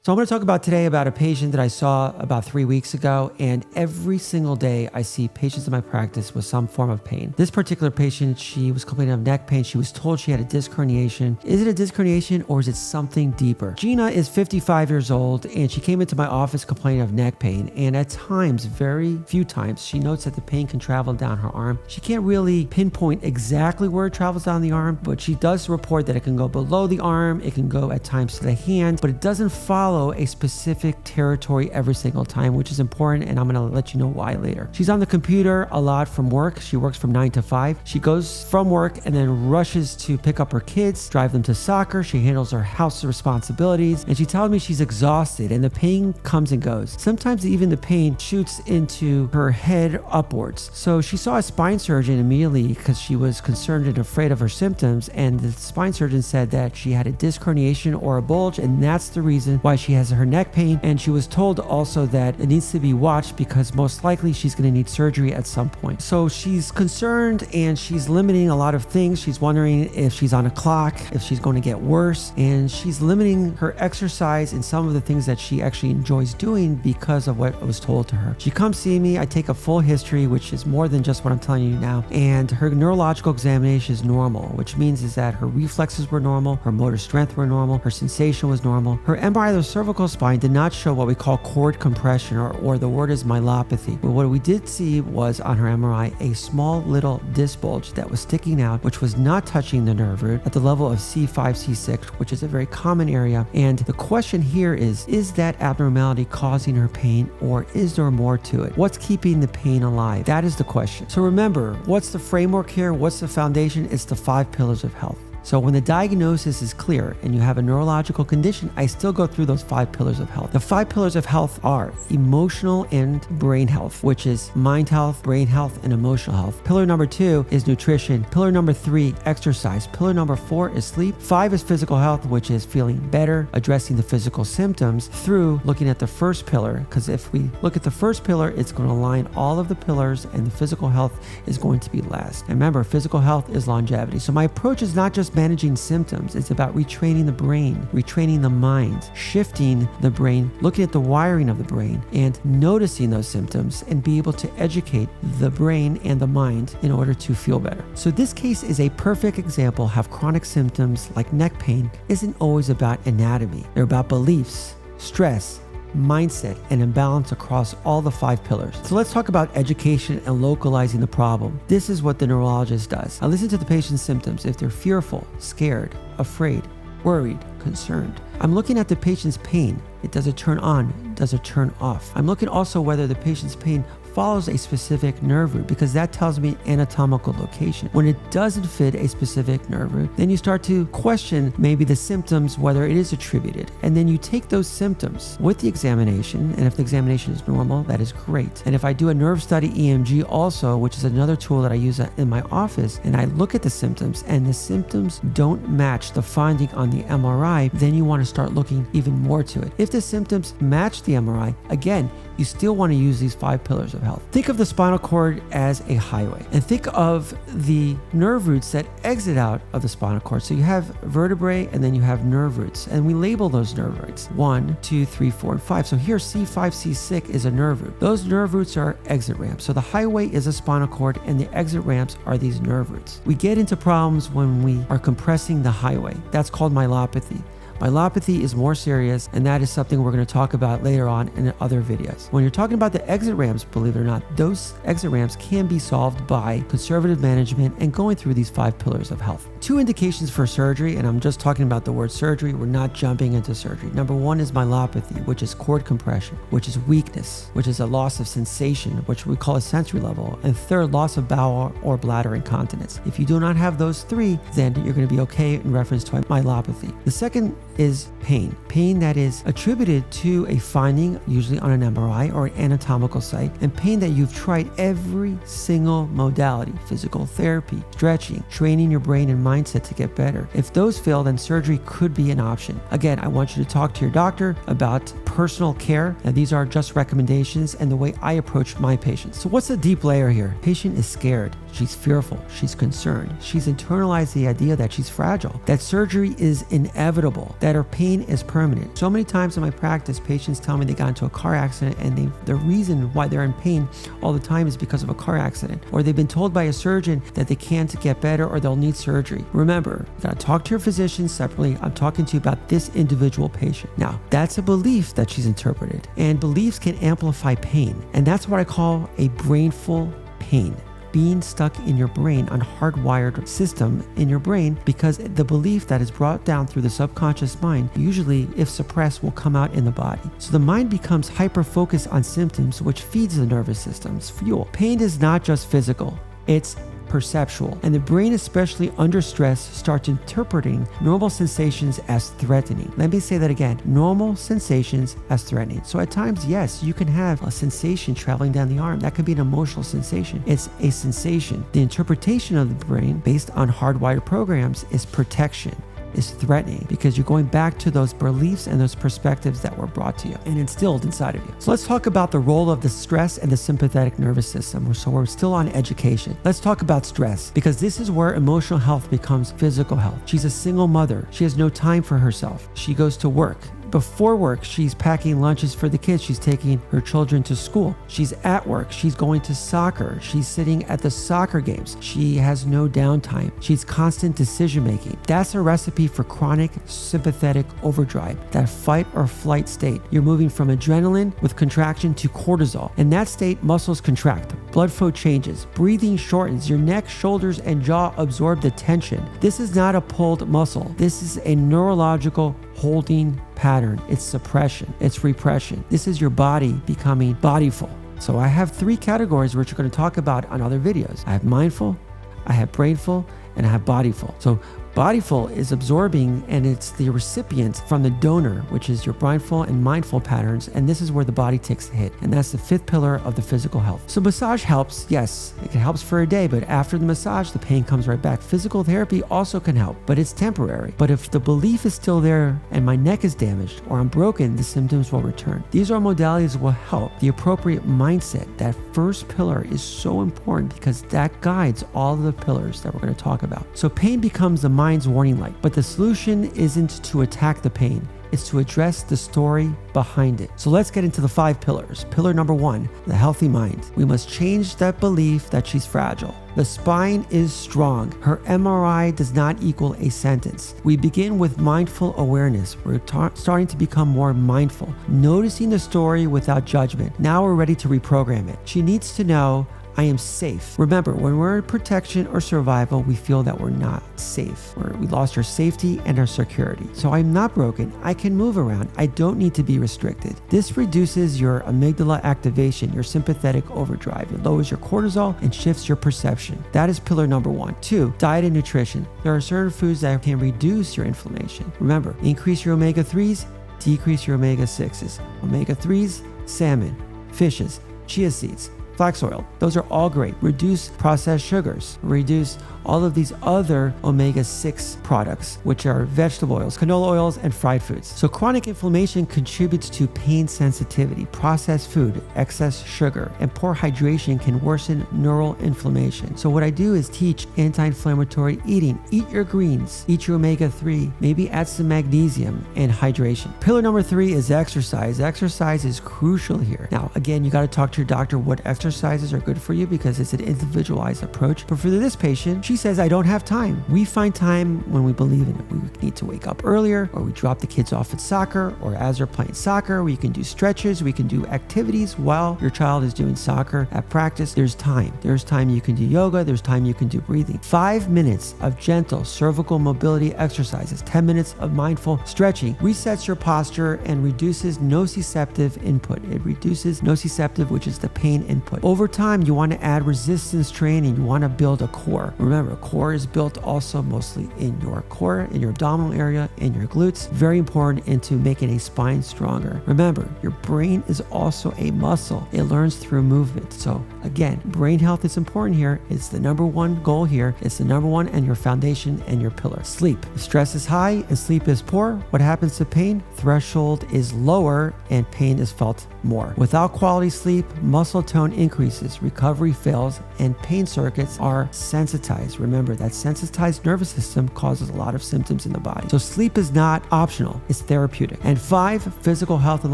So I'm going to talk about today about a patient that I saw about 3 weeks ago, and every single day I see patients in my practice with some form of pain. This particular patient, she was complaining of neck pain. She was told she had a disc herniation. Is it a disc herniation or is it something deeper? Gina is 55 years old and she came into my office complaining of neck pain, and at times, very few times, she notes that the pain can travel down her arm. She can't really pinpoint exactly where it travels down the arm, but she does report that it can go below the arm, it can go at times to the hand, but it doesn't follow a specific territory every single time, which is important, and I'm going to let you know why later. She's on the computer a lot from work. She works from 9 to 5. She goes from work and then rushes to pick up her kids, drive them to soccer. She handles her house responsibilities, and she tells me she's exhausted and the pain comes and goes. Sometimes even the pain shoots into her head upwards. So she saw a spine surgeon immediately because she was concerned and afraid of her symptoms, and the spine surgeon said that she had a disc herniation or a bulge, and that's the reason why she has her neck pain. And she was told also that it needs to be watched because most likely she's going to need surgery at some point. So she's concerned and she's limiting a lot of things. She's wondering if she's on a clock, if she's going to get worse, and she's limiting her exercise and some of the things that she actually enjoys doing because of what was told to her. She comes see me. I take a full history, which is more than just what I'm telling you now, and her neurological examination is normal, which means is that her reflexes were normal, her motor strength were normal, her sensation was normal. Her MRI of the cervical spine did not show what we call cord compression, or the word is myelopathy. But what we did see was on her MRI a small little disc bulge that was sticking out, which was not touching the nerve root at the level of C5, C6, which is a very common area. And the question here is that abnormality causing her pain, or is there more to it? What's keeping the pain alive? That is the question. So remember, what's the framework here? What's the foundation? It's the 5 pillars of health. So when the diagnosis is clear and you have a neurological condition, I still go through those 5 pillars of health. The 5 pillars of health are emotional and brain health, which is mind health, brain health, and emotional health. Pillar number 2 is nutrition. Pillar number 3, exercise. Pillar number 4 is sleep. 5 is physical health, which is feeling better, addressing the physical symptoms through looking at the first pillar. Because if we look at the first pillar, it's going to align all of the pillars, and the physical health is going to be last. And remember, physical health is longevity. So my approach is not just managing symptoms. It's about retraining the brain, retraining the mind, shifting the brain, looking at the wiring of the brain, and noticing those symptoms and be able to educate the brain and the mind in order to feel better. So this case is a perfect example how chronic symptoms like neck pain isn't always about anatomy. They're about beliefs, stress, mindset, and imbalance across all the 5 pillars. So let's talk about education and localizing the problem. This is what the neurologist does. I listen to the patient's symptoms. If they're fearful, scared, afraid, worried, concerned. I'm looking at the patient's pain. Does it turn on? Does it turn off? I'm looking also whether the patient's pain follows a specific nerve root, because that tells me anatomical location. When it doesn't fit a specific nerve root, then you start to question maybe the symptoms, whether it is attributed. And then you take those symptoms with the examination, and if the examination is normal, that is great. And if I do a nerve study EMG also, which is another tool that I use in my office, and I look at the symptoms and the symptoms don't match the finding on the MRI, then you want to start looking even more to it. If the symptoms match the MRI, again, you still want to use these 5 pillars of health. Think of the spinal cord as a highway, and think of the nerve roots that exit out of the spinal cord. So you have vertebrae and then you have nerve roots, and we label those nerve roots 1, 2, 3, 4, and 5. So here C5, C6 is a nerve root. Those nerve roots are exit ramps. So the highway is a spinal cord and the exit ramps are these nerve roots. We get into problems when we are compressing the highway. That's called myelopathy. Myelopathy is more serious, and that is something we're going to talk about later on in other videos. When you're talking about the exit ramps, believe it or not, those exit ramps can be solved by conservative management and going through these 5 pillars of health. 2 indications for surgery, and I'm just talking about the word surgery. We're not jumping into surgery. Number 1 is myelopathy, which is cord compression, which is weakness, which is a loss of sensation, which we call a sensory level, and 3rd, loss of bowel or bladder incontinence. If you do not have those 3, then you're going to be okay in reference to myelopathy. The second is pain that is attributed to a finding, usually on an MRI or an anatomical site, and pain that you've tried every single modality, physical therapy, stretching, training your brain and mindset to get better. If those fail, then surgery could be an option. Again, I want you to talk to your doctor about personal care, and these are just recommendations and the way I approach my patients. So what's the deep layer here? Patient is scared. She's fearful. She's concerned. She's internalized the idea that she's fragile, that surgery is inevitable, that our pain is permanent. So many times in my practice, patients tell me they got into a car accident and the reason why they're in pain all the time is because of a car accident, or they've been told by a surgeon that they can't get better or they'll need surgery. Remember, you gotta talk to your physician separately. I'm talking to you about this individual patient. Now, that's a belief that she's interpreted, and beliefs can amplify pain, and that's what I call a brainful pain. Being stuck in your brain, on hardwired system in your brain, because the belief that is brought down through the subconscious mind, usually if suppressed, will come out in the body. So the mind becomes hyper-focused on symptoms, which feeds the nervous system's fuel. Pain is not just physical, it's perceptual, and the brain, especially under stress, starts interpreting normal sensations as threatening. Let me say that again, normal sensations as threatening. So at times, yes, you can have a sensation traveling down the arm. That could be an emotional sensation. It's a sensation. The interpretation of the brain based on hardwired programs is protection, is threatening, because you're going back to those beliefs and those perspectives that were brought to you and instilled inside of you. So let's talk about the role of the stress and the sympathetic nervous system. So we're still on education. Let's talk about stress, because this is where emotional health becomes physical health. She's a single mother. She has no time for herself. She goes to work. Before work, she's packing lunches for the kids. She's taking her children to school. She's at work. She's going to soccer. She's sitting at the soccer games. She has no downtime. She's constant decision making. That's a recipe for chronic sympathetic overdrive, that fight or flight state. You're moving from adrenaline with contraction to cortisol. In that state, muscles contract, blood flow changes, breathing shortens, your neck, shoulders, and jaw absorb the tension. This is not a pulled muscle. This is a neurological holding pattern. It's suppression. It's repression. This is your body becoming bodyful. So I have 3 categories which we're going to talk about on other videos. I have mindful, I have brainful, and I have bodyful. So bodyful is absorbing, and it's the recipient from the donor, which is your mindful and mindful patterns, and this is where the body takes the hit, and that's the 5th pillar of the physical health. So massage helps, yes, it helps for a day, but after the massage, the pain comes right back. Physical therapy also can help, but it's temporary. But if the belief is still there and my neck is damaged or I'm broken, the symptoms will return. These are modalities that will help. The appropriate mindset, that first pillar, is so important because that guides all of the pillars that we're going to talk about. So pain becomes the mind's warning light, but the solution isn't to attack the pain. It's to address the story behind it. So let's get into the 5 pillars. Pillar number 1, the healthy mind. We must change that belief that she's fragile. The spine is strong. Her MRI does not equal a sentence. We begin with mindful awareness. We're starting to become more mindful, noticing the story without judgment. Now we're ready to reprogram it. She needs to know, I am safe. Remember, when we're in protection or survival, we feel that we're not safe. We lost our safety and our security. So I'm not broken. I can move around. I don't need to be restricted. This reduces your amygdala activation, your sympathetic overdrive. It lowers your cortisol and shifts your perception. That is pillar number 1. 2, diet and nutrition. There are certain foods that can reduce your inflammation. Remember, increase your omega-3s, decrease your omega-6s. Omega-3s, salmon, fishes, chia seeds, flax oil. Those are all great. Reduce processed sugars. Reduce all of these other omega-6 products, which are vegetable oils, canola oils, and fried foods. So chronic inflammation contributes to pain sensitivity. Processed food, excess sugar, and poor hydration can worsen neural inflammation. So what I do is teach anti-inflammatory eating. Eat your greens, eat your omega-3, maybe add some magnesium and hydration. Pillar number 3 is exercise. Exercise is crucial here. Now, again, you got to talk to your doctor what exercises are good for you because it's an individualized approach. But for this patient, she says, I don't have time. We find time when we believe in it. We need to wake up earlier, or we drop the kids off at soccer, or as they're playing soccer, we can do stretches, we can do activities while your child is doing soccer at practice. There's time. There's time you can do yoga. There's time you can do breathing. 5 minutes of gentle cervical mobility exercises, 10 minutes of mindful stretching resets your posture and reduces nociceptive input. It reduces nociceptive, which is the pain input. Over time, you want to add resistance training. You want to build a core. Remember, core is built also mostly in your core, in your abdominal area, in your glutes. Very important into making a spine stronger. Remember, your brain is also a muscle. It learns through movement. So again, brain health is important here. It's the number 1 goal here. It's the number 1 and your foundation and your pillar. Sleep. If stress is high and sleep is poor, what happens to pain? Threshold is lower and pain is felt more. Without quality sleep, muscle tone increases, recovery fails, and pain circuits are sensitized. Remember, that sensitized nervous system causes a lot of symptoms in the body. So sleep is not optional, it's therapeutic. And 5, physical health and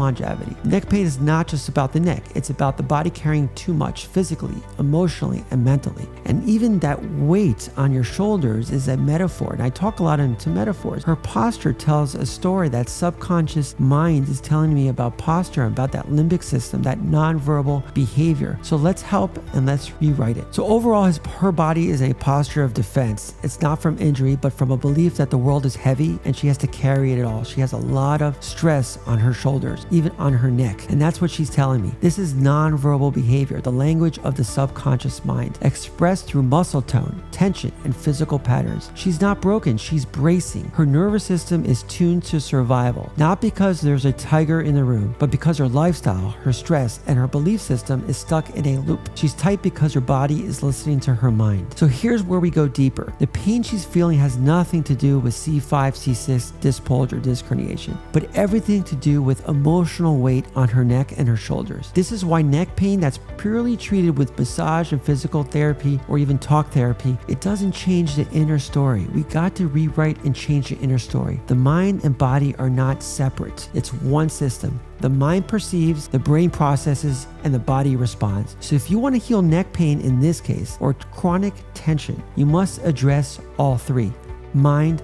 longevity. Neck pain is not just about the neck, it's about the body carrying too much physically, emotionally, and mentally. And even that weight on your shoulders is a metaphor. And I talk a lot into metaphors. Her posture tells a story. That subconscious mind is telling me about posture, about that limbic system, that nonverbal behavior. So let's help and let's rewrite it. So overall, her body is a posture of defense. It's not from injury, but from a belief that the world is heavy and she has to carry it all. She has a lot of stress on her shoulders, even on her neck. And that's what she's telling me. This is nonverbal behavior, the language of the subconscious mind, expressed through muscle tone, tension, and physical patterns. She's not broken, she's bracing. Her nervous system is tuned to survival, not because there's a tiger in the room, but because her lifestyle, her stress, and her belief system is stuck in a loop. She's tight because her body is listening to her mind. So here's where we go deeper. The pain she's feeling has nothing to do with C5, C6 disc bulge or disc herniation, but everything to do with emotional weight on her neck and her shoulders. This is why neck pain that's purely treated with massage and physical therapy or even talk therapy, it doesn't change the inner story. We got to rewrite and change the inner story. The mind and body are not separate. It's one system. The mind perceives, the brain processes, and the body responds. So if you want to heal neck pain in this case, or chronic tension, you must address all three: mind,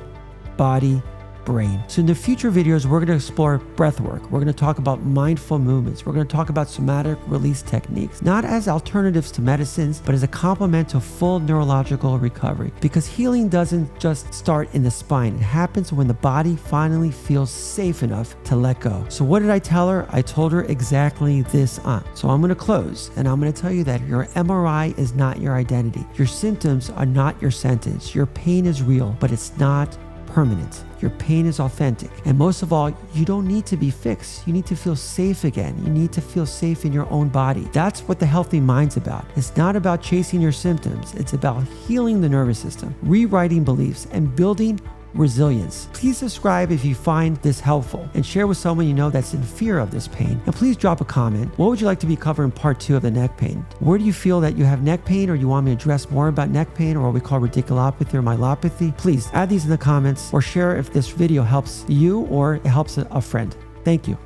body, brain. So in the future videos, we're going to explore breath work. We're going to talk about mindful movements. We're going to talk about somatic release techniques, not as alternatives to medicines, but as a complement to full neurological recovery. Because healing doesn't just start in the spine. It happens when the body finally feels safe enough to let go. So what did I tell her? I told her exactly this. So I'm going to close and I'm going to tell you that your MRI is not your identity. Your symptoms are not your sentence. Your pain is real, but it's not permanent. Your pain is authentic. And most of all, you don't need to be fixed. You need to feel safe again. You need to feel safe in your own body. That's what the healthy mind's about. It's not about chasing your symptoms. It's about healing the nervous system, rewriting beliefs, and building resilience. Please subscribe if you find this helpful and share with someone you know that's in fear of this pain. And please drop a comment. What would you like to be covered in part 2 of the neck pain? Where do you feel that you have neck pain, or you want me to address more about neck pain, or what we call radiculopathy or myelopathy? Please add these in the comments or share if this video helps you or it helps a friend. Thank you.